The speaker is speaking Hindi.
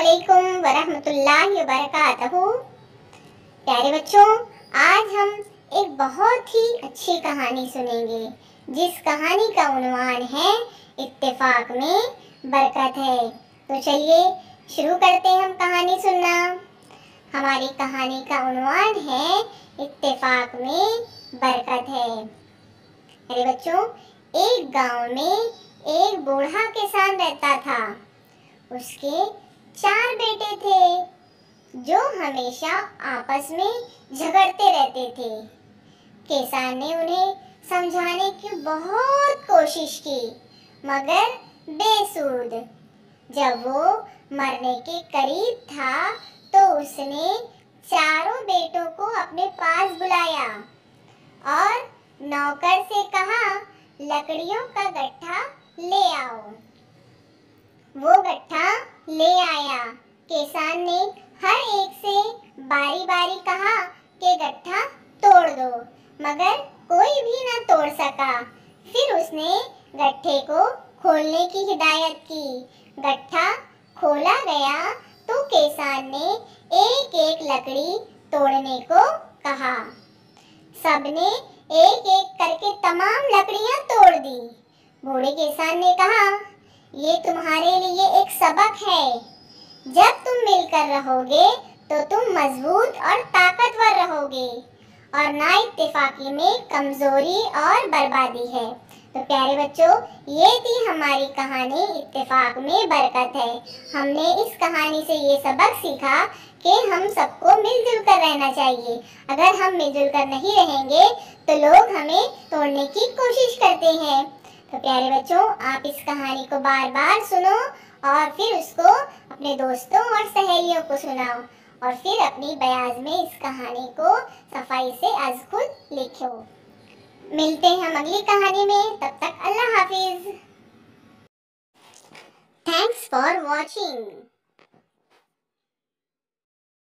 अस्सलामुअलैकुम वरहमतुल्लाहि वबरकातहू। प्यारे बच्चों, आज हम एक बहुत ही अच्छी कहानी सुनेंगे जिस कहानी का उन्वान है इत्तेफाक में बरकत है। तो चलिए शुरू करते हैं हम कहानी सुनना। हमारी कहानी का उन्वान है इत्तेफाक में बरकत है। मेरे बच्चों, एक गांव में एक बूढ़ा किसान रहता था। उसके 4 बेटे थे जो हमेशा आपस में झगड़ते रहते थे। किसान ने उन्हें समझाने की बहुत कोशिश की मगर बेसूद। जब वो मरने के करीब था तो उसने चारों बेटों को अपने पास बुलाया और नौकर से कहा, लकड़ियों का गट्ठा ले आओ। वो गट्ठा ले आया। किसान ने हर एक से बारी बारी कहा कि गट्ठा तोड़ दो, मगर कोई भी न तोड़ सका। फिर उसने गट्ठे को खोलने की हिदायत की। गट्ठा खोला गया तो किसान ने एक एक लकड़ी तोड़ने को कहा। सबने एक एक करके तमाम लकड़ियां तोड़ दी। बूढ़े किसान ने कहा, ये तुम्हारे लिए एक सबक है। जब तुम मिलकर रहोगे तो तुम मजबूत और ताकतवर रहोगे और ना इत्तेफाकी में कमजोरी और बर्बादी है। तो प्यारे बच्चों, ये थी हमारी कहानी इत्तेफाक में बरकत है। हमने इस कहानी से ये सबक सीखा कि हम सबको मिलजुल कर रहना चाहिए। अगर हम मिलजुल कर नहीं रहेंगे तो लोग हमें तोड़ने की कोशिश करते हैं। तो प्यारे बच्चों, आप इस कहानी को बार बार सुनो और फिर उसको अपने दोस्तों और सहेलियों को सुनाओ और फिर अपनी बयाज में इस कहानी को सफाई से आज खुद लिखो। मिलते हैं हम अगली कहानी में, तब तक अल्लाह हाफिज। Thanks for watching.